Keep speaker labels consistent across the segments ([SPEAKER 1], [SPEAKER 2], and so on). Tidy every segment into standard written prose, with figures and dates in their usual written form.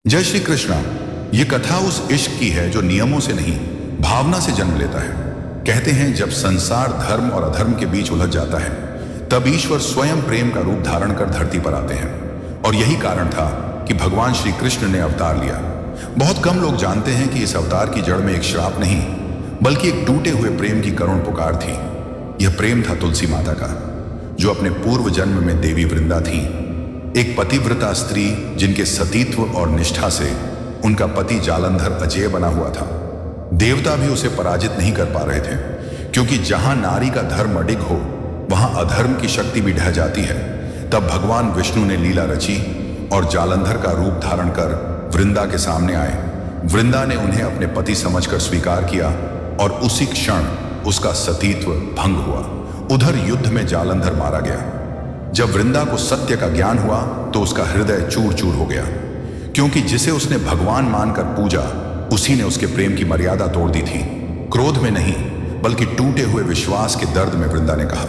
[SPEAKER 1] जय श्री कृष्णा। ये कथा उस इश्क की है जो नियमों से नहीं, भावना से जन्म लेता है। कहते हैं जब संसार धर्म और अधर्म के बीच उलझ जाता है, तब ईश्वर स्वयं प्रेम का रूप धारण कर धरती पर आते हैं। और यही कारण था कि भगवान श्री कृष्ण ने अवतार लिया। बहुत कम लोग जानते हैं कि इस अवतार की जड़ में एक श्राप नहीं, बल्कि एक टूटे हुए प्रेम की करुण पुकार थी। यह प्रेम था तुलसी माता का, जो अपने पूर्व जन्म में देवी वृंदा थी, एक पतिव्रता स्त्री जिनके सतीत्व और निष्ठा से उनका पति जालंधर अजेय बना हुआ था। देवता भी उसे पराजित नहीं कर पा रहे थे, क्योंकि जहां नारी का धर्म अडिग हो, वहां अधर्म की शक्ति भी ढह जाती है। तब भगवान विष्णु ने लीला रची और जालंधर का रूप धारण कर वृंदा के सामने आए। वृंदा ने उन्हें अपने पति समझकर स्वीकार किया और उसी क्षण उसका सतीत्व भंग हुआ। उधर युद्ध में जालंधर मारा गया। जब वृंदा को सत्य का ज्ञान हुआ तो उसका हृदय चूर चूर हो गया, क्योंकि जिसे उसने भगवान मानकर पूजा, उसी ने उसके प्रेम की मर्यादा तोड़ दी थी। क्रोध में नहीं, बल्कि टूटे हुए विश्वास के दर्द में वृंदा ने कहा,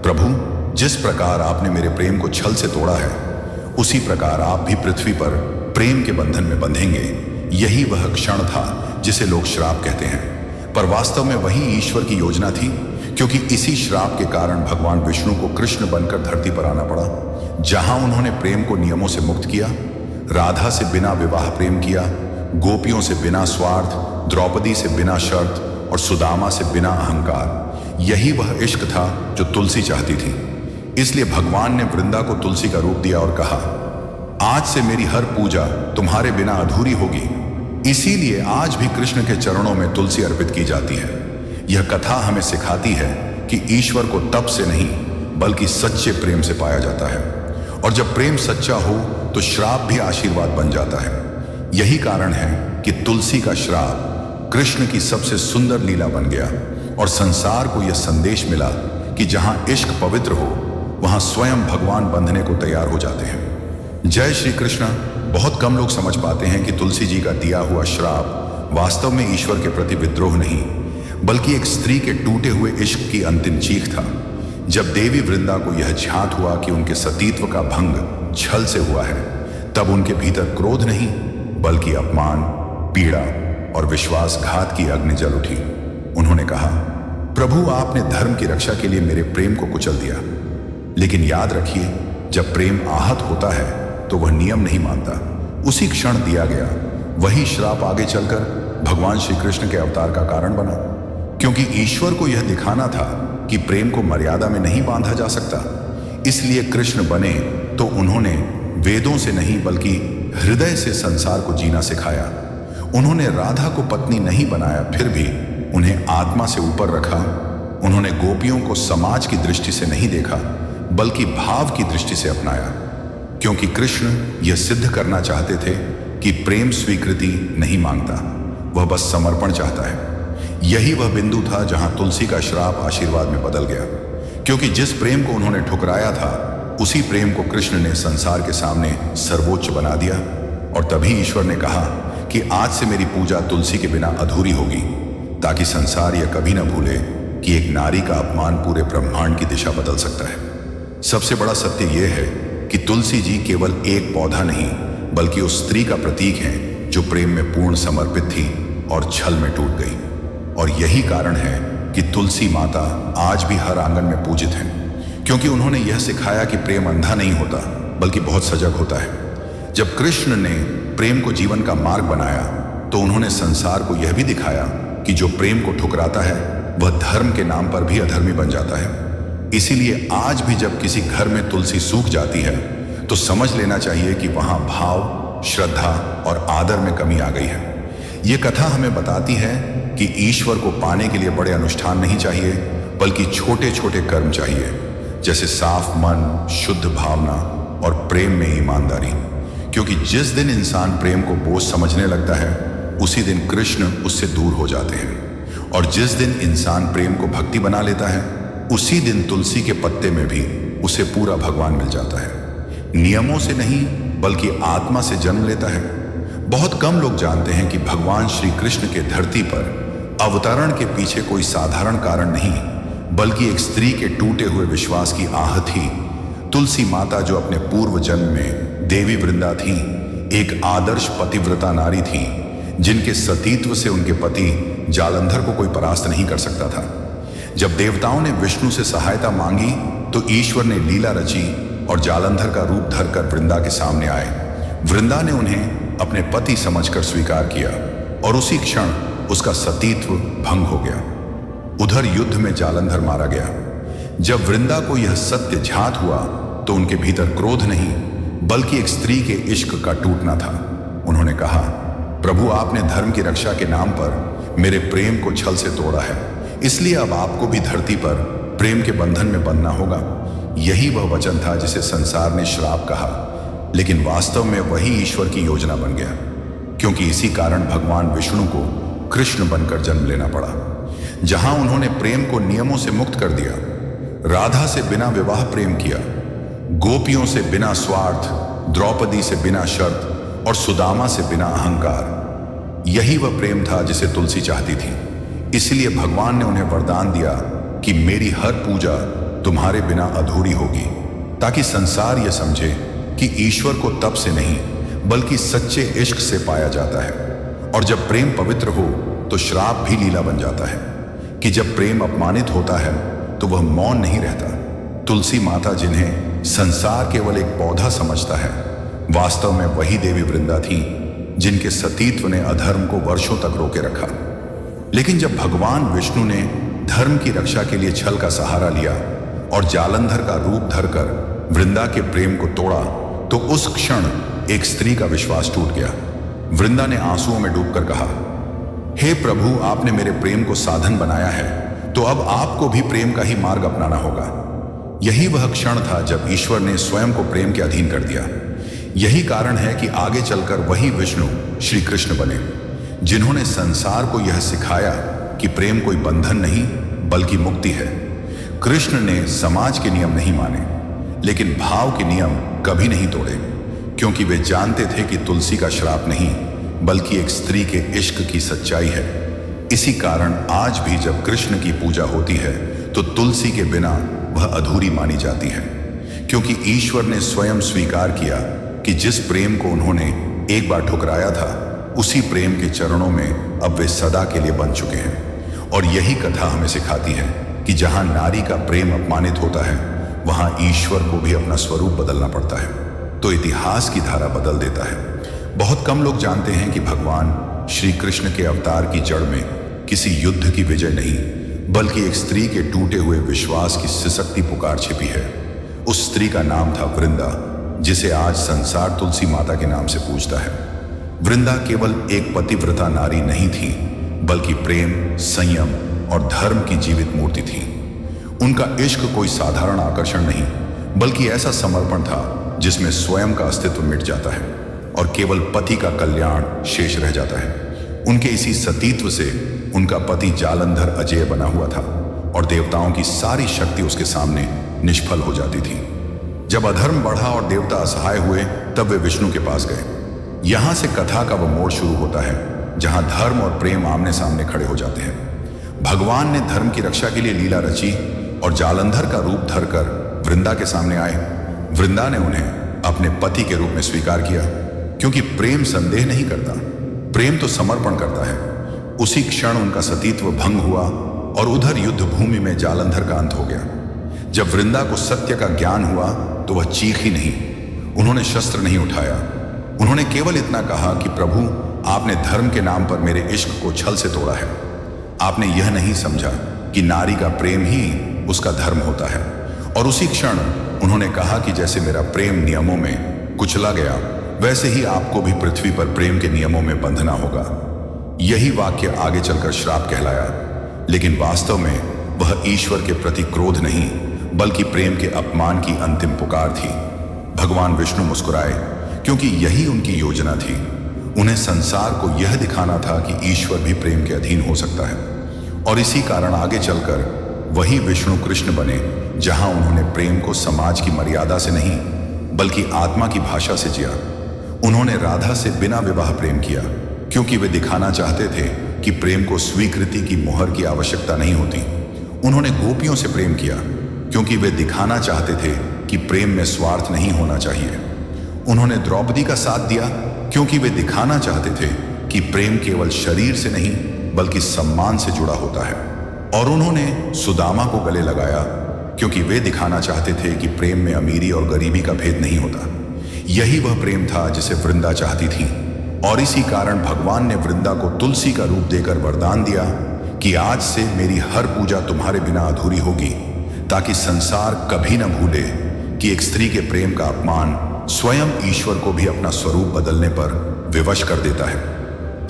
[SPEAKER 1] प्रभु, जिस प्रकार आपने मेरे प्रेम को छल से तोड़ा है, उसी प्रकार आप भी पृथ्वी पर प्रेम के बंधन में बंधेंगे। यही वह क्षण था जिसे लोग श्राप कहते हैं, पर वास्तव में वही ईश्वर की योजना थी, क्योंकि इसी श्राप के कारण भगवान विष्णु को कृष्ण बनकर धरती पर आना पड़ा। जहां उन्होंने प्रेम को नियमों से मुक्त किया, राधा से बिना विवाह प्रेम किया, गोपियों से बिना स्वार्थ, द्रौपदी से बिना शर्त और सुदामा से बिना अहंकार, यही वह इश्क था जो तुलसी चाहती थी। इसलिए भगवान ने वृंदा को तुलसी का रूप दिया और कहा, आज से मेरी हर पूजा तुम्हारे बिना अधूरी होगी। इसीलिए आज भी कृष्ण के चरणों में तुलसी अर्पित की जाती है। यह कथा हमें सिखाती है कि ईश्वर को तप से नहीं, बल्कि सच्चे प्रेम से पाया जाता है। और जब प्रेम सच्चा हो तो श्राप भी आशीर्वाद बन जाता है। यही कारण है कि तुलसी का श्राप कृष्ण की सबसे सुंदर लीला बन गया और संसार को यह संदेश मिला कि जहां इश्क पवित्र हो, वहां स्वयं भगवान बंधने को तैयार हो जाते हैं। जय श्री कृष्ण। बहुत कम लोग समझ पाते हैं कि तुलसी जी का दिया हुआ श्राप वास्तव में ईश्वर के प्रति विद्रोह नहीं, बल्कि एक स्त्री के टूटे हुए इश्क की अंतिम चीख था। जब देवी वृंदा को यह झांत हुआ कि उनके सतीत्व का भंग छल से हुआ है, तब उनके भीतर क्रोध नहीं, बल्कि अपमान, पीड़ा और विश्वासघात की अग्नि जल उठी। उन्होंने कहा, प्रभु, आपने धर्म की रक्षा के लिए मेरे प्रेम को कुचल दिया, लेकिन याद रखिए, जब प्रेम आहत होता है तो वह नियम नहीं मानता। उसी क्षण दिया गया वही श्राप आगे चलकर भगवान श्री कृष्ण के अवतार का कारण बना, क्योंकि ईश्वर को यह दिखाना था कि प्रेम को मर्यादा में नहीं बांधा जा सकता। इसलिए कृष्ण बने तो उन्होंने वेदों से नहीं, बल्कि हृदय से संसार को जीना सिखाया। उन्होंने राधा को पत्नी नहीं बनाया, फिर भी उन्हें आत्मा से ऊपर रखा। उन्होंने गोपियों को समाज की दृष्टि से नहीं देखा, बल्कि भाव की दृष्टि से अपनाया, क्योंकि कृष्ण यह सिद्ध करना चाहते थे कि प्रेम स्वीकृति नहीं मांगता, वह बस समर्पण चाहता है। यही वह बिंदु था जहां तुलसी का श्राप आशीर्वाद में बदल गया, क्योंकि जिस प्रेम को उन्होंने ठुकराया था, उसी प्रेम को कृष्ण ने संसार के सामने सर्वोच्च बना दिया। और तभी ईश्वर ने कहा कि आज से मेरी पूजा तुलसी के बिना अधूरी होगी, ताकि संसार यह कभी न भूले कि एक नारी का अपमान पूरे ब्रह्मांड की दिशा बदल सकता है। सबसे बड़ा सत्य यह है कि तुलसी जी केवल एक पौधा नहीं, बल्कि उस स्त्री का प्रतीक है जो प्रेम में पूर्ण समर्पित थी और छल में टूट गई। और यही कारण है कि तुलसी माता आज भी हर आंगन में पूजित हैं, क्योंकि उन्होंने यह सिखाया कि प्रेम अंधा नहीं होता, बल्कि बहुत सजग होता है। जब कृष्ण ने प्रेम को जीवन का मार्ग बनाया, तो उन्होंने संसार को यह भी दिखाया कि जो प्रेम को ठुकराता है, वह धर्म के नाम पर भी अधर्मी बन जाता है। इसीलिए आज भी जब किसी घर में तुलसी सूख जाती है, तो समझ लेना चाहिए कि वहां भाव, श्रद्धा और आदर में कमी आ गई है। ये कथा हमें बताती है कि ईश्वर को पाने के लिए बड़े अनुष्ठान नहीं चाहिए, बल्कि छोटे छोटे कर्म चाहिए, जैसे साफ मन, शुद्ध भावना और प्रेम में ईमानदारी। क्योंकि जिस दिन इंसान प्रेम को बोझ समझने लगता है, उसी दिन कृष्ण उससे दूर हो जाते हैं। और जिस दिन इंसान प्रेम को भक्ति बना लेता है, उसी दिन तुलसी के पत्ते में भी उसे पूरा भगवान मिल जाता है। नियमों से नहीं, बल्कि आत्मा से जन्म लेता है। बहुत कम लोग जानते हैं कि भगवान श्री कृष्ण के धरती पर अवतरण के पीछे कोई साधारण कारण नहीं, बल्कि एक स्त्री के टूटे हुए विश्वास की आह थी। तुलसी माता, जो अपने पूर्व जन्म में देवी वृंदा थी, एक आदर्श पतिव्रता नारी थी जिनके सतीत्व से उनके पति जालंधर को कोई परास्त नहीं कर सकता था। जब देवताओं ने विष्णु से सहायता मांगी तो ईश्वर ने लीला रची और जालंधर का रूप धरकर वृंदा के सामने आए। वृंदा ने उन्हें अपने पति समझकर स्वीकार किया और उसी क्षण उसका सतीत्व भंग हो गया। उधर युद्ध में जालंधर मारा गया। जब वृंदा को यह सत्य ज्ञात हुआ तो उनके भीतर क्रोध नहीं बल्कि एक स्त्री के इश्क का टूटना था। उन्होंने कहा, प्रभु, आपने धर्म की रक्षा के नाम पर मेरे प्रेम को छल से तोड़ा है, इसलिए अब आपको भी धरती पर प्रेम के बंधन में बंधना होगा। यही वह वचन था जिसे संसार ने श्राप कहा, लेकिन वास्तव में वही ईश्वर की योजना बन गया, क्योंकि इसी कारण भगवान विष्णु को कृष्ण बनकर जन्म लेना पड़ा। जहां उन्होंने प्रेम को नियमों से मुक्त कर दिया, राधा से बिना विवाह प्रेम किया, गोपियों से बिना स्वार्थ, द्रौपदी से बिना शर्त और सुदामा से बिना अहंकार, यही वह प्रेम था जिसे तुलसी चाहती थी। इसलिए भगवान ने उन्हें वरदान दिया कि मेरी हर पूजा तुम्हारे बिना अधूरी होगी, ताकि संसार यह समझे कि ईश्वर को तप से नहीं बल्कि सच्चे इश्क से पाया जाता है। और जब प्रेम पवित्र हो तो श्राप भी लीला बन जाता है कि जब प्रेम अपमानित होता है तो वह मौन नहीं रहता। तुलसी माता, जिन्हें संसार केवल एक पौधा समझता है, वास्तव में वही देवी वृंदा थी जिनके सतीत्व ने अधर्म को वर्षों तक रोके रखा। लेकिन जब भगवान विष्णु ने धर्म की रक्षा के लिए छल का सहारा लिया और जालंधर का रूप धरकर वृंदा के प्रेम को तोड़ा, तो उस क्षण एक स्त्री का विश्वास टूट गया। वृंदा ने आंसुओं में डूबकर कहा, हे प्रभु, आपने मेरे प्रेम को साधन बनाया है, तो अब आपको भी प्रेम का ही मार्ग अपनाना होगा। यही वह क्षण था जब ईश्वर ने स्वयं को प्रेम के अधीन कर दिया। यही कारण है कि आगे चलकर वही विष्णु श्री कृष्ण बने, जिन्होंने संसार को यह सिखाया कि प्रेम कोई बंधन नहीं बल्कि मुक्ति है। कृष्ण ने समाज के नियम नहीं माने, लेकिन भाव के नियम कभी नहीं तोड़े, क्योंकि वे जानते थे कि तुलसी का श्राप नहीं बल्कि एक स्त्री के इश्क की सच्चाई है। इसी कारण आज भी जब कृष्ण की पूजा होती है तो तुलसी के बिना वह अधूरी मानी जाती है, क्योंकि ईश्वर ने स्वयं स्वीकार किया कि जिस प्रेम को उन्होंने एक बार ठुकराया था, उसी प्रेम के चरणों में अब वे सदा के लिए बन चुके हैं। और यही कथा हमें सिखाती है कि जहां नारी का प्रेम अपमानित होता है, वहां ईश्वर को भी अपना स्वरूप बदलना पड़ता है, तो इतिहास की धारा बदल देता है। बहुत कम लोग जानते हैं कि भगवान श्री कृष्ण के अवतार की जड़ में किसी युद्ध की विजय नहीं बल्कि एक स्त्री के टूटे हुए विश्वास की सिसकती पुकार छिपी है। उस स्त्री का नाम था वृंदा, जिसे आज संसार तुलसी माता के नाम से पूजता है। वृंदा केवल एक पतिव्रता नारी नहीं थी बल्कि प्रेम, संयम और धर्म की जीवित मूर्ति थी। उनका इश्क कोई साधारण आकर्षण नहीं बल्कि ऐसा समर्पण था जिसमें स्वयं का अस्तित्व मिट जाता है और केवल पति का कल्याण शेष रह जाता है। उनके इसी सतीत्व से उनका पति जालंधर अजेय बना हुआ था और देवताओं की सारी शक्ति उसके सामने निष्फल हो जाती थी। जब अधर्म बढ़ा और देवता असहाय हुए, तब वे विष्णु के पास गए। यहां से कथा का वह मोड़ शुरू होता है जहां धर्म और प्रेम आमने सामने खड़े हो जाते हैं। भगवान ने धर्म की रक्षा के लिए लीला रची और जालंधर का रूप धरकर वृंदा के सामने आए। वृंदा ने उन्हें अपने पति के रूप में स्वीकार किया, क्योंकि प्रेम संदेह नहीं करता, प्रेम तो समर्पण करता है। उसी क्षण उनका सतीत्व भंग हुआ और उधर युद्ध भूमि में जालंधर का अंत हो गया। जब वृंदा को सत्य का ज्ञान हुआ तो वह चीखी नहीं, उन्होंने शस्त्र नहीं उठाया। उन्होंने केवल इतना कहा कि प्रभु, आपने धर्म के नाम पर मेरे इश्क को छल से तोड़ा है। आपने यह नहीं समझा कि नारी का प्रेम ही उसका धर्म होता है। और उसी क्षण उन्होंने कहा कि जैसे मेरा प्रेम नियमों में कुचला गया, वैसे ही आपको भी पृथ्वी पर प्रेम के नियमों में बंधना होगा। यही वाक्य आगे चलकर श्राप कहलाया, लेकिन वास्तव में वह ईश्वर के प्रति क्रोध नहीं बल्कि प्रेम के अपमान की अंतिम पुकार थी। भगवान विष्णु मुस्कुराए, क्योंकि यही उनकी योजना थी। उन्हें संसार को यह दिखाना था कि ईश्वर भी प्रेम के अधीन हो सकता है। और इसी कारण आगे चलकर वही विष्णु कृष्ण बने, जहां उन्होंने प्रेम को समाज की मर्यादा से नहीं बल्कि आत्मा की भाषा से जिया। उन्होंने राधा से बिना विवाह प्रेम किया, क्योंकि वे दिखाना चाहते थे कि प्रेम को स्वीकृति की मोहर की आवश्यकता नहीं होती। उन्होंने गोपियों से प्रेम किया, क्योंकि वे दिखाना चाहते थे कि प्रेम में स्वार्थ नहीं होना चाहिए। उन्होंने द्रौपदी का साथ दिया, क्योंकि वे दिखाना चाहते थे कि प्रेम केवल शरीर से नहीं बल्कि सम्मान से जुड़ा होता है। और उन्होंने सुदामा को गले लगाया क्योंकि वे दिखाना चाहते थे कि प्रेम में अमीरी और गरीबी का भेद नहीं होता। यही वह प्रेम था जिसे वृंदा चाहती थी, और इसी कारण भगवान ने वृंदा को तुलसी का रूप देकर वरदान दिया कि आज से मेरी हर पूजा तुम्हारे बिना अधूरी होगी, ताकि संसार कभी न भूले कि एक स्त्री के प्रेम का अपमान स्वयं ईश्वर को भी अपना स्वरूप बदलने पर विवश कर देता है।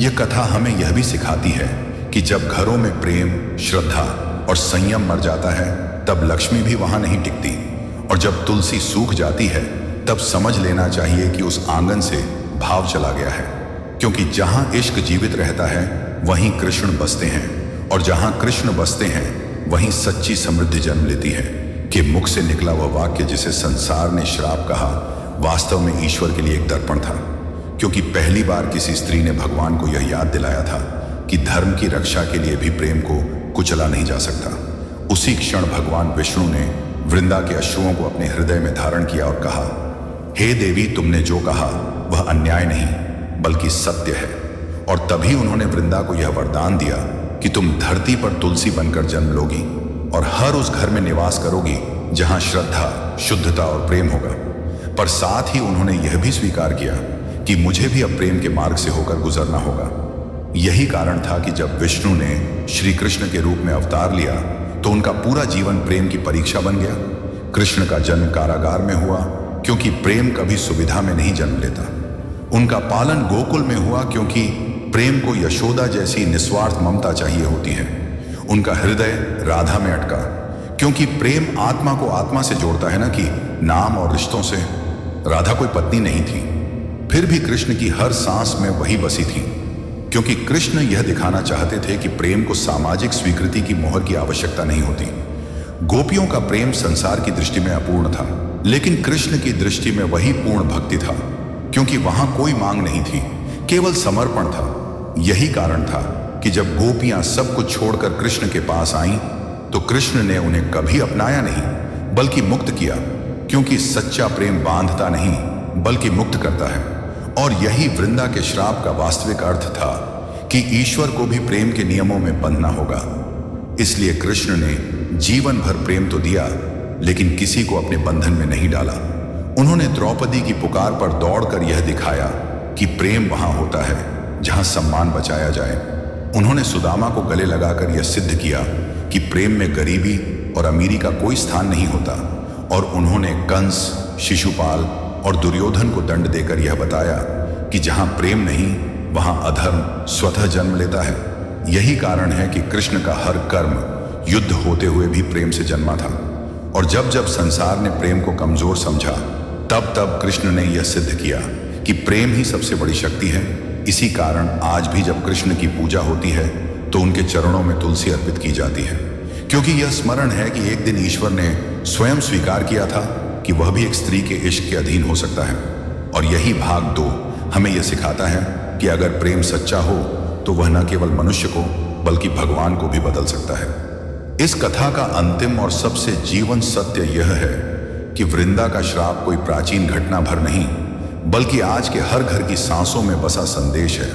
[SPEAKER 1] यह कथा हमें यह भी सिखाती है कि जब घरों में प्रेम, श्रद्धा और संयम मर जाता है तब लक्ष्मी भी वहां नहीं टिकती, और जब तुलसी सूख जाती है तब समझ लेना चाहिए कि उस आंगन से भाव चला गया है। क्योंकि जहां इश्क जीवित रहता है वहीं कृष्ण बसते हैं, और जहां कृष्ण बसते हैं वहीं सच्ची समृद्धि जन्म लेती है। कि मुख से निकला वह वाक्य जिसे संसार ने श्राप कहा, वास्तव में ईश्वर के लिए एक दर्पण था। क्योंकि पहली बार किसी स्त्री ने भगवान को यह याद दिलाया था कि धर्म की रक्षा के लिए भी प्रेम को कुचला नहीं जा सकता। उसी क्षण भगवान विष्णु ने वृंदा के अश्रुओं को अपने हृदय में धारण किया और कहा, हे देवी, तुमने जो कहा वह अन्याय नहीं बल्कि सत्य है। और तभी उन्होंने वृंदा को यह वरदान दिया कि तुम धरती पर तुलसी बनकर जन्म लोगी और हर उस घर में निवास करोगी जहां श्रद्धा, शुद्धता और प्रेम होगा। पर साथ ही उन्होंने यह भी स्वीकार किया कि मुझे भी अब प्रेम के मार्ग से होकर गुजरना होगा। यही कारण था कि जब विष्णु ने श्री कृष्ण के रूप में अवतार लिया तो उनका पूरा जीवन प्रेम की परीक्षा बन गया। कृष्ण का जन्म कारागार में हुआ क्योंकि प्रेम कभी सुविधा में नहीं जन्म लेता। उनका पालन गोकुल में हुआ क्योंकि प्रेम को यशोदा जैसी निस्वार्थ ममता चाहिए होती है। उनका हृदय राधा में अटका क्योंकि प्रेम आत्मा को आत्मा से जोड़ता है, ना कि नाम और रिश्तों से। राधा कोई पत्नी नहीं थी, फिर भी कृष्ण की हर सांस में वही बसी थी, क्योंकि कृष्ण यह दिखाना चाहते थे कि प्रेम को सामाजिक स्वीकृति की मोहर की आवश्यकता नहीं होती। गोपियों का प्रेम संसार की दृष्टि में अपूर्ण था, लेकिन कृष्ण की दृष्टि में वही पूर्ण भक्ति था, क्योंकि वहां कोई मांग नहीं थी, केवल समर्पण था। यही कारण था कि जब गोपियां सब कुछ छोड़कर कृष्ण के पास आईं, तो कृष्ण ने उन्हें कभी अपनाया नहीं बल्कि मुक्त किया, क्योंकि सच्चा प्रेम बांधता नहीं बल्कि मुक्त करता है। और यही वृंदा के श्राप का वास्तविक अर्थ था कि ईश्वर को भी प्रेम के नियमों में बंधना होगा। इसलिए कृष्ण ने जीवन भर प्रेम तो दिया, लेकिन किसी को अपने बंधन में नहीं डाला। उन्होंने द्रौपदी की पुकार पर दौड़कर यह दिखाया कि प्रेम वहां होता है जहां सम्मान बचाया जाए। उन्होंने सुदामा को गले लगाकर यह सिद्ध किया कि प्रेम में गरीबी और अमीरी का कोई स्थान नहीं होता। और उन्होंने कंस, शिशुपाल और दुर्योधन को दंड देकर यह बताया कि जहां प्रेम नहीं वहां अधर्म स्वतः जन्म लेता है। यही कारण है कि कृष्ण का हर कर्म युद्ध होते हुए भी प्रेम से जन्मा था। और जब जब संसार ने प्रेम को कमजोर समझा, तब तब कृष्ण ने यह सिद्ध किया कि प्रेम ही सबसे बड़ी शक्ति है। इसी कारण आज भी जब कृष्ण की पूजा होती है तो उनके चरणों में तुलसी अर्पित की जाती है, क्योंकि यह स्मरण है कि एक दिन ईश्वर ने स्वयं स्वीकार किया था कि वह भी एक स्त्री के इश्क के अधीन हो सकता है। और यही भाग 2 हमें यह सिखाता है कि अगर प्रेम सच्चा हो तो वह न केवल मनुष्य को बल्कि भगवान को भी बदल सकता है। इस कथा का अंतिम और सबसे जीवन सत्य यह है कि वृंदा का श्राप कोई प्राचीन घटना भर नहीं बल्कि आज के हर घर की सांसों में बसा संदेश है।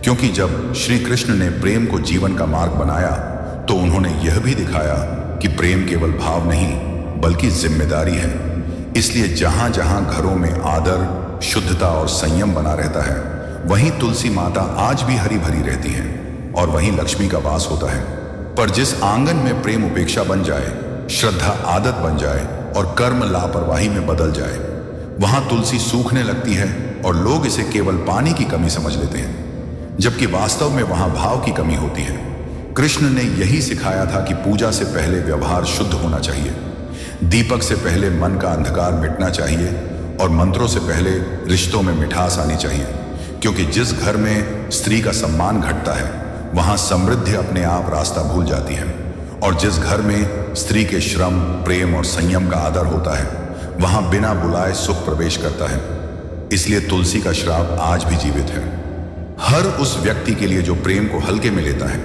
[SPEAKER 1] क्योंकि जब श्री कृष्ण ने प्रेम को जीवन का मार्ग बनाया तो उन्होंने यह भी दिखाया कि प्रेम केवल भाव नहीं बल्कि जिम्मेदारी है। इसलिए जहां जहां घरों में आदर, शुद्धता और संयम बना रहता है, वहीं तुलसी माता आज भी हरी भरी रहती है और वहीं लक्ष्मी का वास होता है। पर जिस आंगन में प्रेम उपेक्षा बन जाए, श्रद्धा आदत बन जाए और कर्म लापरवाही में बदल जाए, वहां तुलसी सूखने लगती है और लोग इसे केवल पानी की कमी समझ लेते हैं, जबकि वास्तव में वहां भाव की कमी होती है। कृष्ण ने यही सिखाया था कि पूजा से पहले व्यवहार शुद्ध होना चाहिए, दीपक से पहले मन का अंधकार मिटना चाहिए और मंत्रों से पहले रिश्तों में मिठास आनी चाहिए। क्योंकि जिस घर में स्त्री का सम्मान घटता है वहां समृद्धि अपने आप रास्ता भूल जाती है, और जिस घर में स्त्री के श्रम, प्रेम और संयम का आदर होता है वहां बिना बुलाए सुख प्रवेश करता है। इसलिए तुलसी का श्राप आज भी जीवित है। हर उस व्यक्ति के लिए जो प्रेम को हल्के में लेता है,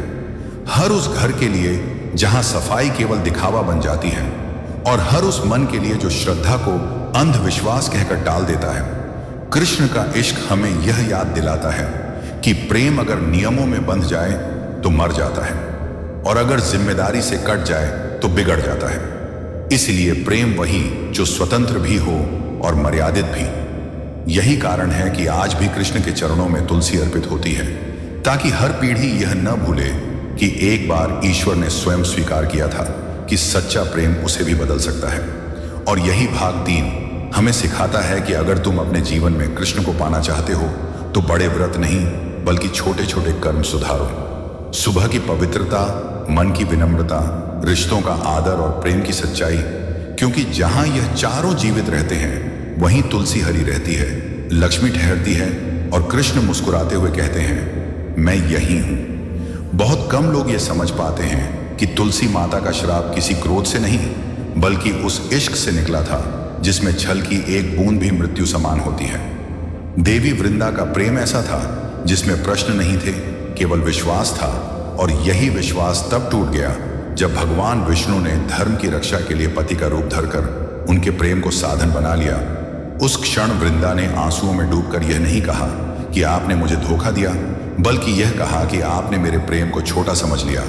[SPEAKER 1] हर उस घर के लिए जहां सफाई केवल दिखावा बन जाती है, और हर उस मन के लिए जो श्रद्धा को अंधविश्वास कहकर टाल देता है। कृष्ण का इश्क हमें यह याद दिलाता है कि प्रेम अगर नियमों में बंध जाए तो मर जाता है, और अगर जिम्मेदारी से कट जाए तो बिगड़ जाता है। इसलिए प्रेम वही जो स्वतंत्र भी हो और मर्यादित भी। यही कारण है कि आज भी कृष्ण के चरणों में तुलसी अर्पित होती है, ताकि हर पीढ़ी यह न भूले कि एक बार ईश्वर ने स्वयं स्वीकार किया था कि सच्चा प्रेम उसे भी बदल सकता है। और यही भाग 3 हमें सिखाता है कि अगर तुम अपने जीवन में कृष्ण को पाना चाहते हो तो बड़े व्रत नहीं बल्कि छोटे छोटे कर्म सुधारो। सुबह की पवित्रता, मन की विनम्रता, रिश्तों का आदर और प्रेम की सच्चाई, क्योंकि जहां यह चारों जीवित रहते हैं वहीं तुलसी हरी रहती है, लक्ष्मी ठहरती है और कृष्ण मुस्कुराते हुए कहते हैं, मैं यही हूं। बहुत कम लोग ये समझ पाते हैं कि तुलसी माता का श्राप किसी क्रोध से नहीं बल्कि उस इश्क से निकला था जिसमें छल की एक बूंद भी मृत्यु समान होती है। देवी वृंदा का प्रेम ऐसा था जिसमें प्रश्न नहीं थे, केवल विश्वास था, और यही विश्वास तब टूट गया जब भगवान विष्णु ने धर्म की रक्षा के लिए पति का रूप धरकर उनके प्रेम को साधन बना लिया। उस क्षण वृंदा ने आंसुओं में डूबकर यह नहीं कहा कि आपने मुझे धोखा दिया, बल्कि यह कहा कि आपने मेरे प्रेम को छोटा समझ लिया,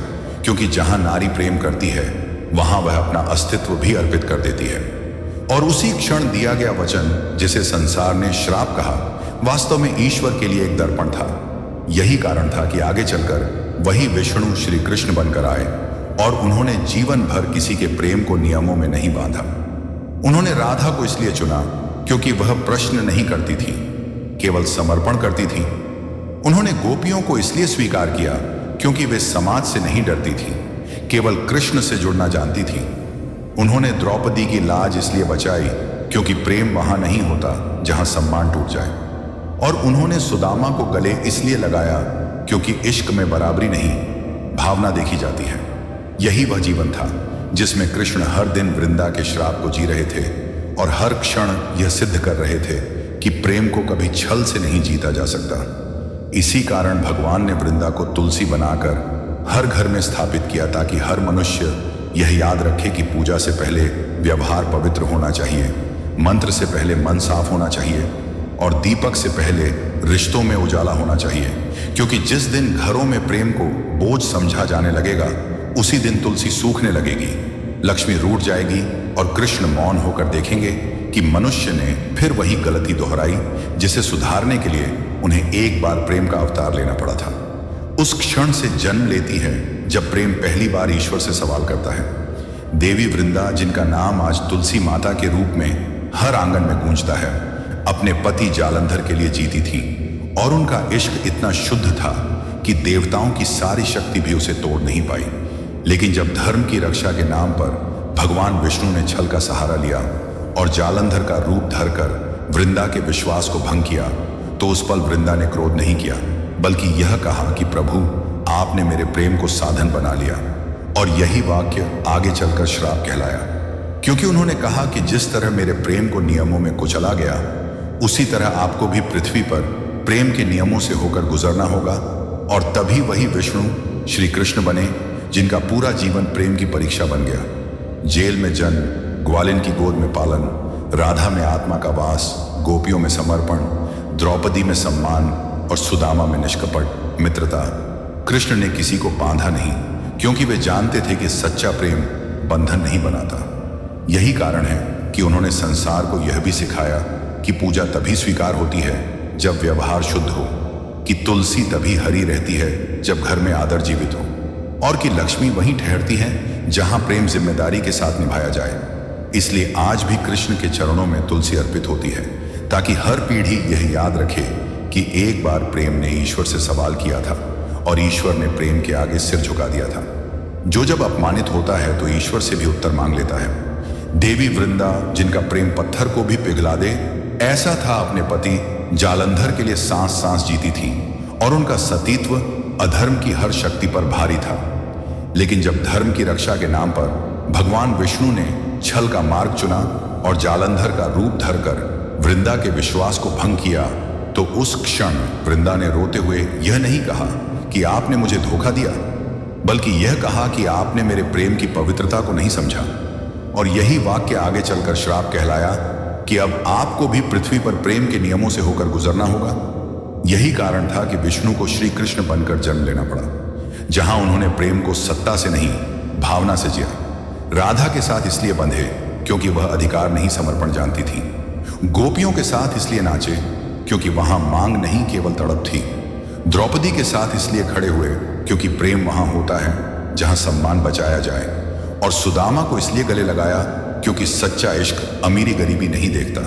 [SPEAKER 1] क्योंकि जहां नारी प्रेम करती है वहां वह अपना अस्तित्व भी अर्पित कर देती है। और उसी क्षण दिया गया वचन, जिसे संसार ने श्राप कहा, वास्तव में ईश्वर के लिए एक दर्पण था। यही कारण था कि आगे चलकर वही विष्णु श्री कृष्ण बनकर आए, और उन्होंने जीवन भर किसी के प्रेम को नियमों में नहीं बांधा। उन्होंने राधा को इसलिए चुना क्योंकि वह प्रश्न नहीं करती थी, केवल समर्पण करती थी। उन्होंने गोपियों को इसलिए स्वीकार किया क्योंकि वे समाज से नहीं डरती थी, केवल कृष्ण से जुड़ना जानती थी। उन्होंने द्रौपदी की लाज इसलिए बचाई क्योंकि प्रेम वहां नहीं होता जहां सम्मान टूट जाए, और उन्होंने सुदामा को गले इसलिए लगाया क्योंकि इश्क में बराबरी नहीं, भावना देखी जाती है। यही वह जीवन था जिसमें कृष्ण हर दिन वृंदा के श्राप को जी रहे थे और हर क्षण यह सिद्ध कर रहे थे कि प्रेम को कभी छल से नहीं जीता जा सकता। इसी कारण भगवान ने वृंदा को तुलसी बनाकर हर घर में स्थापित किया, ताकि हर मनुष्य यह याद रखे कि पूजा से पहले व्यवहार पवित्र होना चाहिए, मंत्र से पहले मन साफ होना चाहिए, और दीपक से पहले रिश्तों में उजाला होना चाहिए। क्योंकि जिस दिन घरों में प्रेम को बोझ समझा जाने लगेगा, उसी दिन तुलसी सूखने लगेगी, लक्ष्मी रूठ जाएगी और कृष्ण मौन होकर देखेंगे कि मनुष्य ने फिर वही गलती दोहराई जिसे सुधारने के लिए उन्हें एक बार प्रेम का अवतार लेना पड़ा था। उस क्षण से जन्म लेती है जब प्रेम पहली बार ईश्वर से सवाल करता है। देवी वृंदा, जिनका नाम आज तुलसी माता के रूप में हर आंगन में गूंजता है, अपने पति जालंधर के लिए जीती थी, और उनका इश्क इतना शुद्ध था कि देवताओं की सारी शक्ति भी उसे तोड़ नहीं पाई। लेकिन जब धर्म की रक्षा के नाम पर भगवान विष्णु ने छल का सहारा लिया और जालंधर का रूप धरकर वृंदा के विश्वास को भंग किया, तो उस पल वृंदा ने क्रोध नहीं किया, बल्कि यह कहा कि प्रभु, आपने मेरे प्रेम को साधन बना लिया। और यही वाक्य आगे चलकर श्राप कहलाया, क्योंकि उन्होंने कहा कि जिस तरह मेरे प्रेम को नियमों में कुचला गया, उसी तरह आपको भी पृथ्वी पर प्रेम के नियमों से होकर गुजरना होगा। और तभी वही विष्णु श्री कृष्ण बने, जिनका पूरा जीवन प्रेम की परीक्षा बन गया। जेल में जन्म, ग्वालिन की गोद में पालन, राधा में आत्मा का वास, गोपियों में समर्पण, द्रौपदी में सम्मान और सुदामा में निष्कपट मित्रता। कृष्ण ने किसी को बांधा नहीं, क्योंकि वे जानते थे कि सच्चा प्रेम बंधन नहीं बनाता। यही कारण है कि उन्होंने संसार को यह भी सिखाया कि पूजा तभी स्वीकार होती है जब व्यवहार शुद्ध हो, कि तुलसी तभी हरी रहती है जब घर में आदर जीवित हो, और कि लक्ष्मी वहीं ठहरती है जहां प्रेम जिम्मेदारी के साथ निभाया जाए। इसलिए आज भी कृष्ण के चरणों में तुलसी अर्पित होती है, ताकि हर पीढ़ी यह याद रखे कि एक बार प्रेम ने ईश्वर से सवाल किया था और ईश्वर ने प्रेम के आगे सिर झुका दिया था। जो जब अपमानित होता है तो ईश्वर से भी उत्तर मांग लेता है। देवी वृंदा, जिनका प्रेम पत्थर को भी पिघला दे, ऐसा था अपने पति जालंधर के लिए सांस सांस जीती थी, और उनका सतीत्व अधर्म की हर शक्ति पर भारी था। लेकिन जब धर्म की रक्षा के नाम पर भगवान विष्णु ने छल का मार्ग चुना और जालंधर का रूप धरकर वृंदा के विश्वास को भंग किया, तो उस क्षण वृंदा ने रोते हुए यह नहीं कहा कि आपने मुझे धोखा दिया, बल्कि यह कहा कि आपने मेरे प्रेम की पवित्रता को नहीं समझा। और यही वाक्य आगे चलकर श्राप कहलाया कि अब आपको भी पृथ्वी पर प्रेम के नियमों से होकर गुजरना होगा। यही कारण था कि विष्णु को श्री कृष्ण बनकर जन्म लेना पड़ा, जहां उन्होंने प्रेम को सत्ता से नहीं भावना से जिया। राधा के साथ इसलिए बंधे क्योंकि वह अधिकार नहीं समर्पण जानती थी। गोपियों के साथ इसलिए नाचे क्योंकि वहां मांग नहीं केवल तड़प थी। द्रौपदी के साथ इसलिए खड़े हुए क्योंकि प्रेम वहां होता है जहां सम्मान बचाया जाए। और सुदामा को इसलिए गले लगाया क्योंकि सच्चा इश्क अमीरी गरीबी नहीं देखता।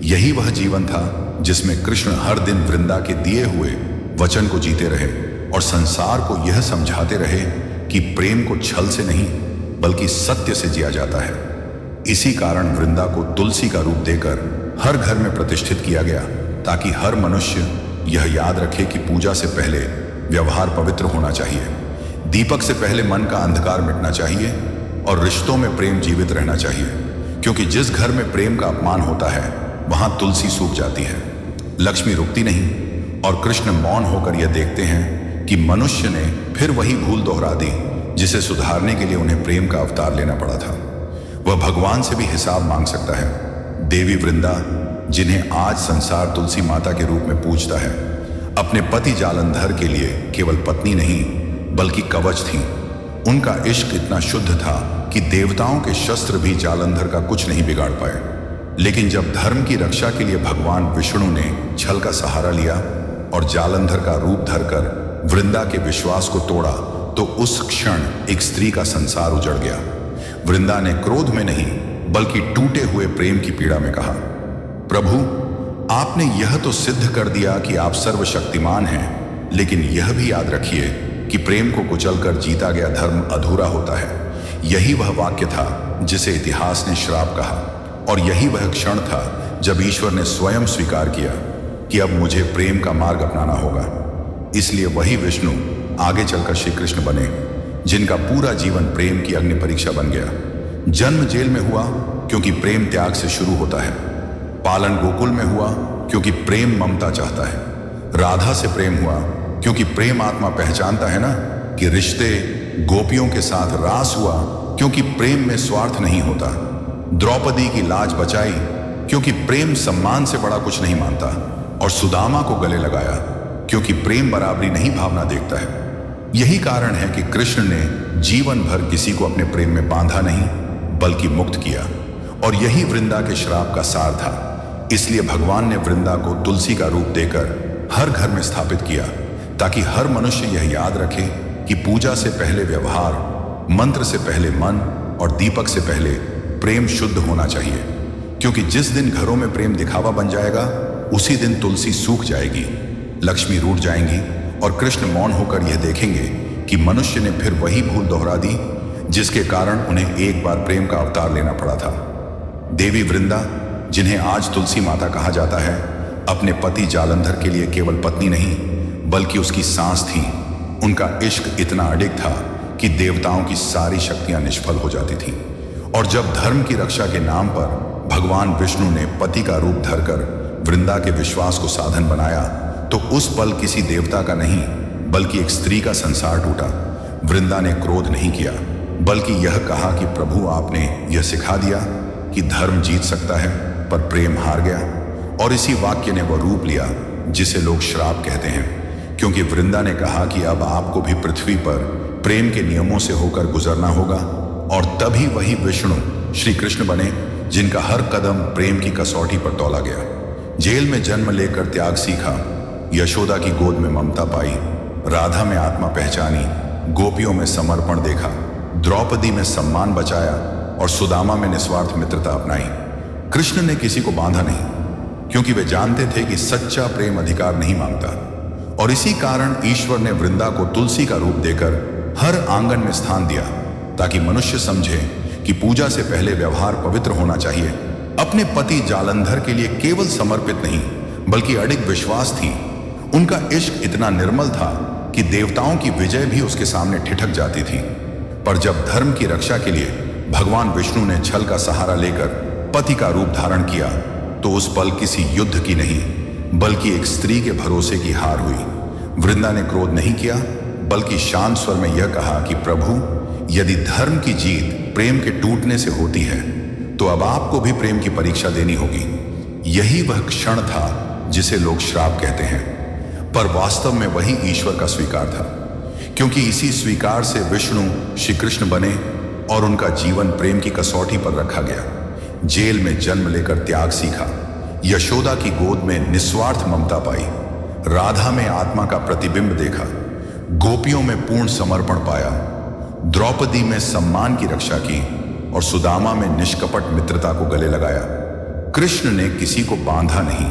[SPEAKER 1] यही वह जीवन था जिसमें कृष्ण हर दिन वृंदा के दिए हुए वचन को जीते रहे और संसार को यह समझाते रहे कि प्रेम को छल से नहीं बल्कि सत्य से जिया जाता है। इसी कारण वृंदा को तुलसी का रूप देकर हर घर में प्रतिष्ठित किया गया, ताकि हर मनुष्य यह याद रखे कि पूजा से पहले व्यवहार पवित्र होना चाहिए, दीपक से पहले मन का अंधकार मिटना चाहिए और रिश्तों में प्रेम जीवित रहना चाहिए। क्योंकि जिस घर में प्रेम का अपमान होता है वहां तुलसी सूख जाती है, लक्ष्मी रुकती नहीं। और कृष्ण मौन होकर यह देखते हैं कि मनुष्य ने फिर वही भूल दोहरा दी जिसे सुधारने के लिए उन्हें प्रेम का अवतार लेना पड़ा था। वह भगवान से भी हिसाब मांग सकता है। देवी वृंदा, जिन्हें आज संसार तुलसी माता के रूप में पूजता है, अपने पति जालंधर के लिए केवल पत्नी नहीं बल्कि कवच थी। उनका इश्क इतना शुद्ध था कि देवताओं के शस्त्र भी जालंधर का कुछ नहीं बिगाड़ पाए। लेकिन जब धर्म की रक्षा के लिए भगवान विष्णु ने छल का सहारा लिया और जालंधर का रूप धरकर वृंदा के विश्वास को तोड़ा, तो उस क्षण एक स्त्री का संसार उजड़ गया। वृंदा ने क्रोध में नहीं बल्कि टूटे हुए प्रेम की पीड़ा में कहा, प्रभु, आपने यह तो सिद्ध कर दिया कि आप सर्वशक्तिमान हैं, लेकिन यह भी याद रखिए कि प्रेम को कुचलकर जीता गया धर्म अधूरा होता है। यही वह वाक्य था जिसे इतिहास ने श्राप कहा, और यही वह क्षण था जब ईश्वर ने स्वयं स्वीकार किया कि अब मुझे प्रेम का मार्ग अपनाना होगा। इसलिए वही विष्णु आगे चलकर श्री कृष्ण बने, जिनका पूरा जीवन प्रेम की अग्नि परीक्षा बन गया। जन्म जेल में हुआ क्योंकि प्रेम त्याग से शुरू होता है। पालन गोकुल में हुआ क्योंकि प्रेम ममता चाहता है। राधा से प्रेम हुआ क्योंकि प्रेम आत्मा पहचानता है ना कि रिश्ते। गोपियों के साथ रास हुआ क्योंकि प्रेम में स्वार्थ नहीं होता। द्रौपदी की लाज बचाई क्योंकि प्रेम सम्मान से बड़ा कुछ नहीं मानता। और सुदामा को गले लगाया क्योंकि प्रेम बराबरी नहीं भावना देखता है। यही कारण है कि कृष्ण ने जीवन भर किसी को अपने प्रेम में बांधा नहीं बल्कि मुक्त किया। और यही वृंदा के श्राप का सार था। इसलिए भगवान ने वृंदा को तुलसी का रूप देकर हर घर में स्थापित किया, ताकि हर मनुष्य यह याद रखे कि पूजा से पहले व्यवहार, मंत्र से पहले मन और दीपक से पहले प्रेम शुद्ध होना चाहिए। क्योंकि जिस दिन घरों में प्रेम दिखावा बन जाएगा, उसी दिन तुलसी सूख जाएगी, लक्ष्मी रूठ जाएंगी और कृष्ण मौन होकर यह देखेंगे कि मनुष्य ने फिर वही भूल दोहरा दी जिसके कारण उन्हें एक बार प्रेम का अवतार लेना पड़ा था। देवी वृंदा, जिन्हें आज तुलसी माता कहा जाता है, अपने पति जालंधर के लिए केवल पत्नी नहीं बल्कि उसकी सांस थी। उनका इश्क इतना अडिग था कि देवताओं की सारी शक्तियां निष्फल हो जाती थीं। और जब धर्म की रक्षा के नाम पर भगवान विष्णु ने पति का रूप धरकर वृंदा के विश्वास को साधन बनाया, तो उस पल किसी देवता का नहीं बल्कि एक स्त्री का संसार टूटा। वृंदा ने क्रोध नहीं किया बल्कि यह कहा कि प्रभु, आपने यह सिखा दिया कि धर्म जीत सकता है पर प्रेम हार गया। और इसी वाक्य ने वह रूप लिया जिसे लोग श्राप कहते हैं, क्योंकि वृंदा ने कहा कि अब आपको भी पृथ्वी पर प्रेम के नियमों से होकर गुजरना होगा। और तभी वही विष्णु श्री कृष्ण बने, जिनका हर कदम प्रेम की कसौटी पर तौला गया। जेल में जन्म लेकर त्याग सीखा, यशोदा की गोद में ममता पाई, राधा में आत्मा पहचानी, गोपियों में समर्पण देखा, द्रौपदी में सम्मान बचाया और सुदामा में निस्वार्थ मित्रता अपनाई। कृष्ण ने किसी को बांधा नहीं, क्योंकि वे जानते थे कि सच्चा प्रेम अधिकार नहीं मांगता। और इसी कारण ईश्वर ने वृंदा को तुलसी का रूप देकर हर आंगन में स्थान दिया, ताकि मनुष्य समझे कि पूजा से पहले व्यवहार पवित्र होना चाहिए। अपने पति जालंधर के लिए केवल समर्पित नहीं बल्कि अडिग विश्वास थी। उनका इश्क इतना निर्मल था कि देवताओं की विजय भी उसके सामने ठिठक जाती थी। पर जब धर्म की रक्षा के लिए भगवान विष्णु ने छल का सहारा लेकर पति का रूप धारण किया, तो उस पल किसी युद्ध की नहीं बल्कि एक स्त्री के भरोसे की हार हुई। वृंदा ने क्रोध नहीं किया बल्कि शांत स्वर में यह कहा कि प्रभु, यदि धर्म की जीत प्रेम के टूटने से होती है तो अब आपको भी प्रेम की परीक्षा देनी होगी। यही वह क्षण था जिसे लोग श्राप कहते हैं, पर वास्तव में वही ईश्वर का स्वीकार था, क्योंकि इसी स्वीकार से विष्णु श्री कृष्ण बने और उनका जीवन प्रेम की कसौटी पर रखा गया। जेल में जन्म लेकर त्याग सीखा, यशोदा की गोद में निस्वार्थ ममता पाई, राधा में आत्मा का प्रतिबिंब देखा, गोपियों में पूर्ण समर्पण पाया, द्रौपदी में सम्मान की रक्षा की और सुदामा में निष्कपट मित्रता को गले लगाया। कृष्ण ने किसी को बांधा नहीं,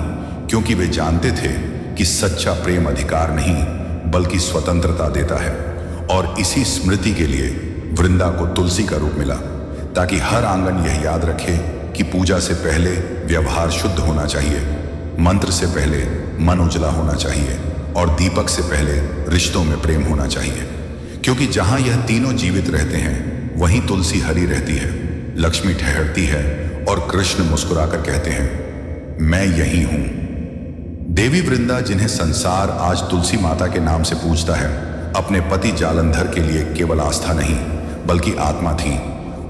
[SPEAKER 1] क्योंकि वे जानते थे कि सच्चा प्रेम अधिकार नहीं बल्कि स्वतंत्रता देता है। और इसी स्मृति के लिए वृंदा को तुलसी का रूप मिला, ताकि हर आंगन यह याद रखे कि पूजा से पहले व्यवहार शुद्ध होना चाहिए, मंत्र से पहले मन उजला होना चाहिए और दीपक से पहले रिश्तों में प्रेम होना चाहिए। क्योंकि जहां यह तीनों जीवित रहते हैं वहीं तुलसी हरी रहती है, लक्ष्मी ठहरती है और कृष्ण मुस्कुराकर कहते हैं, मैं यही हूं। देवी वृंदा, जिन्हें संसार आज तुलसी माता के नाम से पूजता है, अपने पति जालंधर के लिए केवल आस्था नहीं बल्कि आत्मा थी।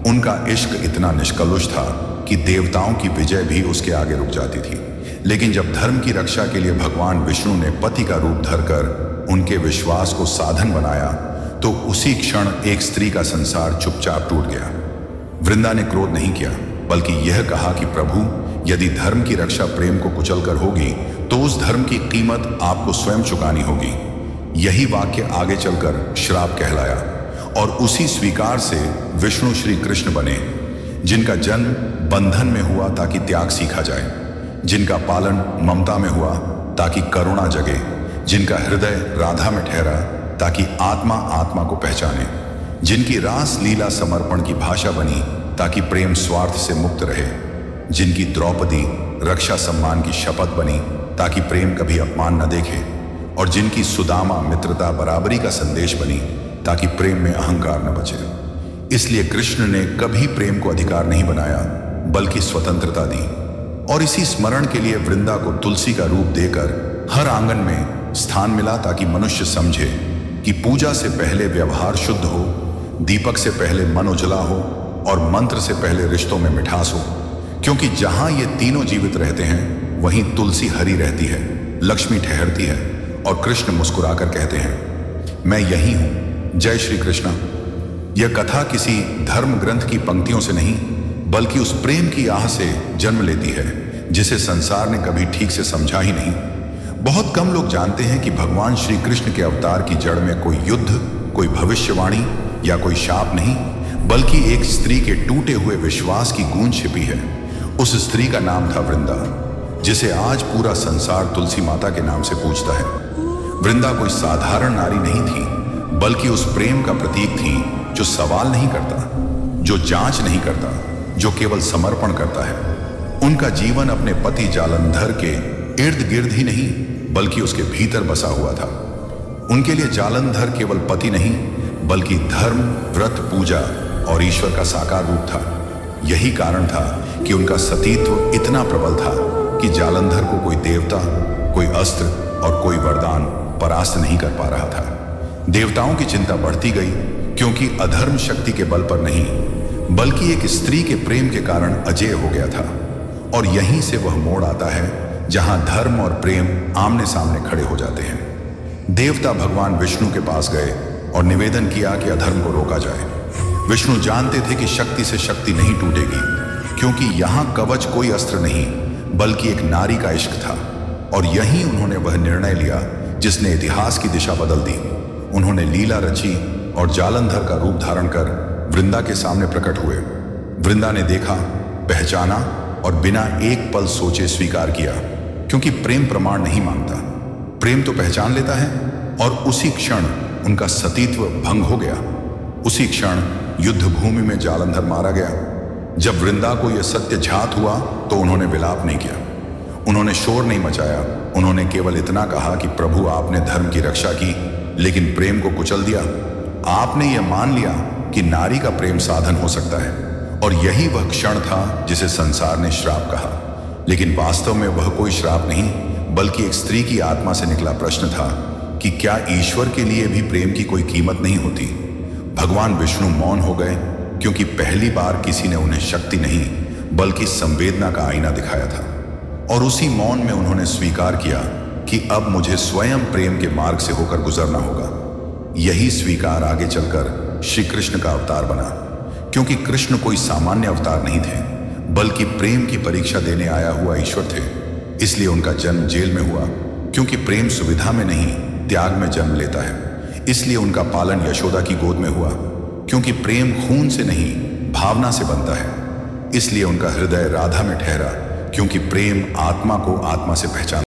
[SPEAKER 1] उनका इश्क इतना निष्कलुष था कि देवताओं की विजय भी उसके आगे रुक जाती थी। लेकिन जब धर्म की रक्षा के लिए भगवान विष्णु ने पति का रूप धरकर उनके विश्वास को साधन बनाया, तो उसी क्षण एक स्त्री का संसार चुपचाप टूट गया। वृंदा ने क्रोध नहीं किया, बल्कि यह कहा कि प्रभु, यदि धर्म की रक्षा प्रेम को कुचलकर होगी तो उस धर्म की कीमत आपको स्वयं चुकानी होगी। यही वाक्य आगे चलकर श्राप कहलाया और उसी स्वीकार से विष्णु श्री कृष्ण बने, जिनका जन्म बंधन में हुआ ताकि त्याग सीखा जाए, जिनका पालन ममता में हुआ ताकि करुणा जगे, जिनका हृदय राधा में ठहरा ताकि आत्मा आत्मा को पहचाने, जिनकी रास लीला समर्पण की भाषा बनी ताकि प्रेम स्वार्थ से मुक्त रहे, जिनकी द्रौपदी रक्षा सम्मान की शपथ बनी ताकि प्रेम कभी अपमान न देखे, और जिनकी सुदामा मित्रता बराबरी का संदेश बनी ताकि प्रेम में अहंकार न बचे। इसलिए कृष्ण ने कभी प्रेम को अधिकार नहीं बनाया बल्कि स्वतंत्रता दी। और इसी स्मरण के लिए वृंदा को तुलसी का रूप देकर हर आंगन में स्थान मिला, ताकि मनुष्य समझे कि पूजा से पहले व्यवहार शुद्ध हो, दीपक से पहले मन उजला हो और मंत्र से पहले रिश्तों में मिठास हो। क्योंकि जहां ये तीनों जीवित रहते हैं वहीं तुलसी हरी रहती है, लक्ष्मी ठहरती है और कृष्ण मुस्कुराकर कहते हैं, मैं यही हूं। जय श्री कृष्ण। यह कथा किसी धर्म ग्रंथ की पंक्तियों से नहीं बल्कि उस प्रेम की आह से जन्म लेती है जिसे संसार ने कभी ठीक से समझा ही नहीं। बहुत कम लोग जानते हैं कि भगवान श्री कृष्ण के अवतार की जड़ में कोई युद्ध, कोई भविष्यवाणी या कोई शाप नहीं, बल्कि एक स्त्री के टूटे हुए विश्वास की गूंज छिपी है। उस स्त्री का नाम था वृंदा, जिसे आज पूरा संसार तुलसी माता के नाम से पूजता है। वृंदा कोई साधारण नारी नहीं थी, बल्कि उस प्रेम का प्रतीक थी जो सवाल नहीं करता, जो जांच नहीं करता, जो केवल समर्पण करता है। उनका जीवन अपने पति जालंधर के इर्द गिर्द ही नहीं बल्कि उसके भीतर बसा हुआ था। उनके लिए जालंधर केवल पति नहीं बल्कि धर्म, व्रत, पूजा और ईश्वर का साकार रूप था। यही कारण था कि उनका सतीत्व इतना प्रबल था कि जालंधर को कोई देवता, कोई अस्त्र और कोई वरदान परास्त नहीं कर पा रहा था। देवताओं की चिंता बढ़ती गई, क्योंकि अधर्म शक्ति के बल पर नहीं बल्कि एक स्त्री के प्रेम के कारण अजेय हो गया था। और यहीं से वह मोड़ आता है जहां धर्म और प्रेम आमने सामने खड़े हो जाते हैं। देवता भगवान विष्णु के पास गए और निवेदन किया कि अधर्म को रोका जाए। विष्णु जानते थे कि शक्ति से शक्ति नहीं टूटेगी, क्योंकि यहां कवच कोई अस्त्र नहीं बल्कि एक नारी का इश्क था। और यहीं उन्होंने वह निर्णय लिया जिसने इतिहास की दिशा बदल दी। उन्होंने लीला रची और जालंधर का रूप धारण कर वृंदा के सामने प्रकट हुए। वृंदा ने देखा, पहचाना और बिना एक पल सोचे स्वीकार किया, क्योंकि प्रेम प्रमाण नहीं मांगता, प्रेम तो पहचान लेता है। और उसी क्षण उनका सतीत्व भंग हो गया। उसी क्षण युद्ध भूमि में जालंधर मारा गया। जब वृंदा को यह सत्य झात हुआ तो उन्होंने विलाप नहीं किया, उन्होंने शोर नहीं मचाया। उन्होंने केवल इतना कहा कि प्रभु, आपने धर्म की रक्षा की लेकिन प्रेम को कुचल दिया। आपने यह मान लिया कि नारी का प्रेम साधन हो सकता है। और यही वह क्षण था जिसे संसार ने श्राप कहा। लेकिन वास्तव में वह कोई श्राप नहीं बल्कि एक स्त्री की आत्मा से निकला प्रश्न था कि क्या ईश्वर के लिए भी प्रेम की कोई कीमत नहीं होती। भगवान विष्णु मौन हो गए, क्योंकि पहली बार किसी ने उन्हें शक्ति नहीं बल्कि संवेदना का आईना दिखाया था। और उसी मौन में उन्होंने स्वीकार किया कि अब मुझे स्वयं प्रेम के मार्ग से होकर गुजरना होगा। यही स्वीकार आगे चलकर श्री कृष्ण का अवतार बना, क्योंकि कृष्ण कोई सामान्य अवतार नहीं थे, बल्कि प्रेम की परीक्षा देने आया हुआ ईश्वर थे। इसलिए उनका जन्म जेल में हुआ, क्योंकि प्रेम सुविधा में नहीं त्याग में जन्म लेता है। इसलिए उनका पालन यशोदा की गोद में हुआ, क्योंकि प्रेम खून से नहीं भावना से बनता है। इसलिए उनका हृदय राधा में ठहरा, क्योंकि प्रेम आत्मा को आत्मा से पहचान